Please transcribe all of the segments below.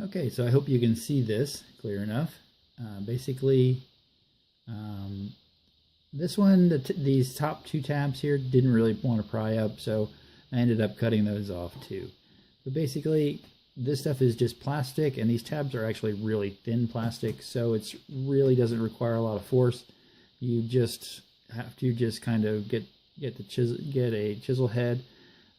Okay, so I hope you can see this clear enough. Basically, um, this one, these top two tabs here didn't really want to pry up, so I ended up cutting those off too. But basically, this stuff is just plastic, and these tabs are actually really thin plastic, so it really doesn't require a lot of force. You just have to just kind of get a chisel head.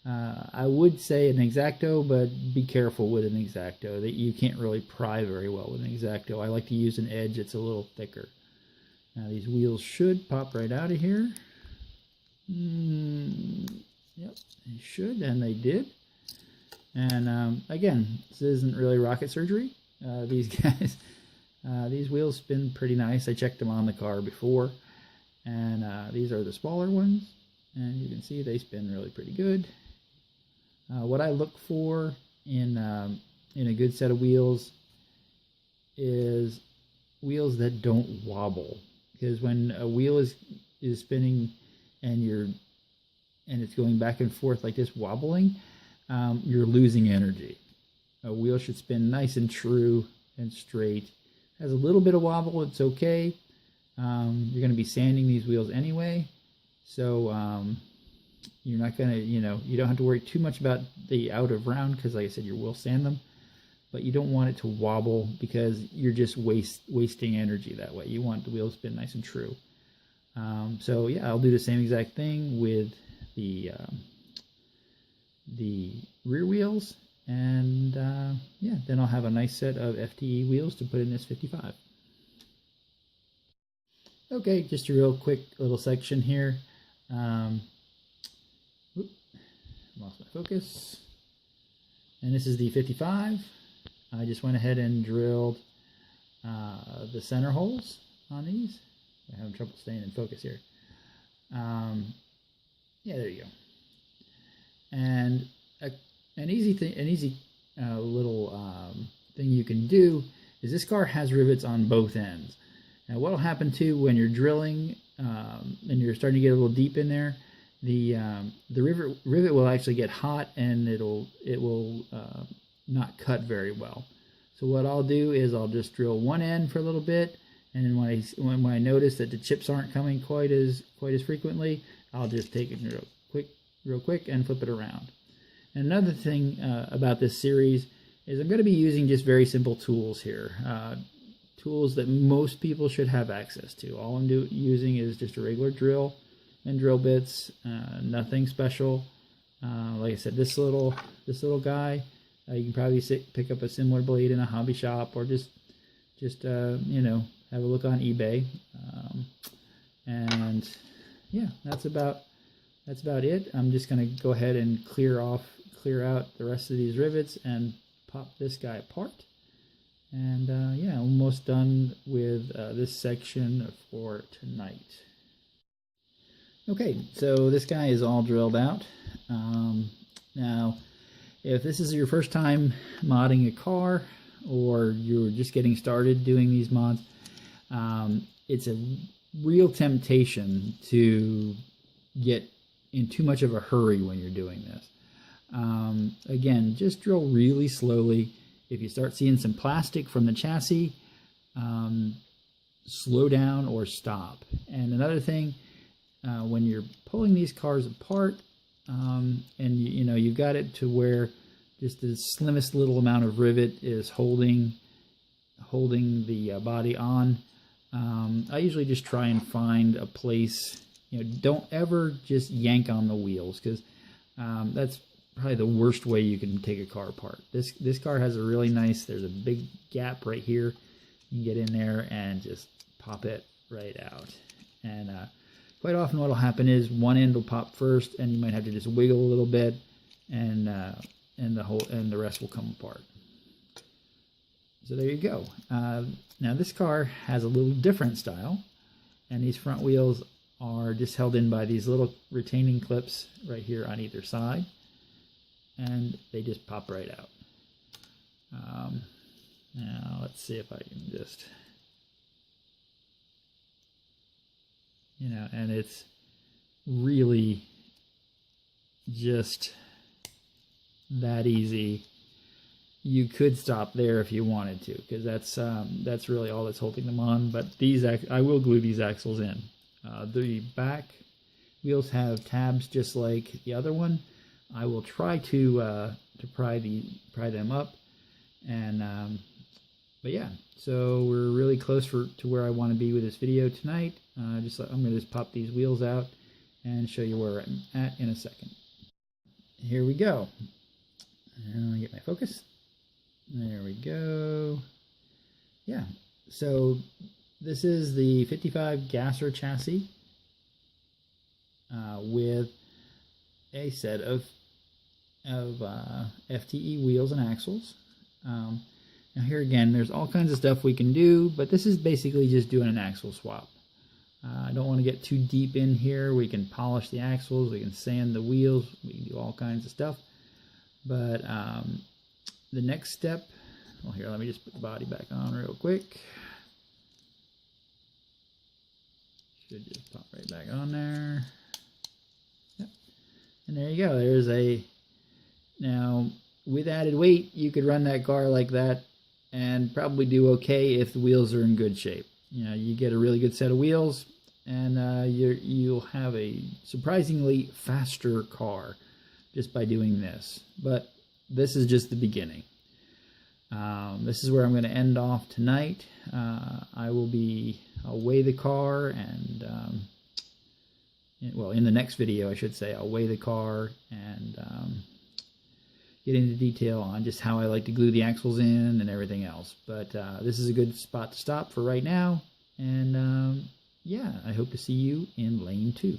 I would say an X-Acto, but be careful with an X-Acto. That you can't really pry very well with an X-Acto. I like to use an edge that's a little thicker. Now these wheels should pop right out of here. Yep, they should, and they did. And again, this isn't really rocket surgery. These guys, these wheels spin pretty nice. I checked them on the car before, and these are the smaller ones, and you can see they spin really pretty good. What I look for in a good set of wheels is wheels that don't wobble, because when a wheel is spinning and it's going back and forth like this, wobbling, you're losing energy. A wheel should spin nice and true and straight. Has a little bit of wobble, it's okay. You're going to be sanding these wheels anyway, so you're not going to, you don't have to worry too much about the out of round, because like I said, you will sand them, but you don't want it to wobble because you're just wasting energy that way. You want the wheels to spin nice and true. So yeah, I'll do the same exact thing with the rear wheels, and yeah, then I'll have a nice set of FTE wheels to put in this 55. Okay, just a real quick little section here. Lost my focus. And this is the 55. I just went ahead and drilled the center holes on these. I'm having trouble staying in focus here. Yeah, there you go. And an easy little thing you can do is this car has rivets on both ends. Now, what will happen too when you're drilling and you're starting to get a little deep in there, the rivet will actually get hot, and it will not cut very well. So what I'll do is I'll just drill one end for a little bit, and then when I notice that the chips aren't coming quite as frequently, I'll just take it real quick and flip it around. And another thing about this series is I'm going to be using just very simple tools here. Tools that most people should have access to. All I'm using is just a regular drill and drill bits, nothing special. Like I said, this little guy, you can probably pick up a similar blade in a hobby shop, or just have a look on eBay. And yeah, that's about it. I'm just going to go ahead and clear out the rest of these rivets and pop this guy apart. And yeah, almost done with this section for tonight. Okay, so this guy is all drilled out. Now, if this is your first time modding a car, or you're just getting started doing these mods, it's a real temptation to get in too much of a hurry when you're doing this. Again, just drill really slowly. If you start seeing some plastic from the chassis, slow down or stop. And another thing, when you're pulling these cars apart, and you've got it to where just the slimmest little amount of rivet is holding the body on, I usually just try and find a place. Don't ever just yank on the wheels, because that's probably the worst way you can take a car apart. This car has a really nice, there's a big gap right here. You can get in there and just pop it right out. And quite often what will happen is one end will pop first, and you might have to just wiggle a little bit, and the rest will come apart. So there you go. Now this car has a little different style, and these front wheels are just held in by these little retaining clips right here on either side, and they just pop right out. Now let's see if I can just, and it's really just that easy you could stop there if you wanted to, because that's really all that's holding them on. But these, I will glue these axles in. The back wheels have tabs just like the other one. I will try to pry them up, and but yeah, so we're really close to where I want to be with this video tonight. I'm going to just pop these wheels out and show you where I'm at in a second. Here we go. And I'll get my focus. There we go. Yeah, so this is the 55 Gasser chassis with a set of FTE wheels and axles. Now here again, there's all kinds of stuff we can do, but this is basically just doing an axle swap. I don't want to get too deep in here. We can polish the axles, we can sand the wheels, we can do all kinds of stuff. But the next step, well here, let me just put the body back on real quick. Should just pop right back on there. Yep. And there you go, now with added weight, you could run that car like that and probably do okay if the wheels are in good shape. You know, you get a really good set of wheels, and you'll have a surprisingly faster car just by doing this. But this is just the beginning. This is where I'm going to end off tonight. I'll weigh the car, and well, in the next video, I should say, I'll weigh the car and get into detail on just how I like to glue the axles in and everything else. But this is a good spot to stop for right now. And yeah, I hope to see you in lane 2.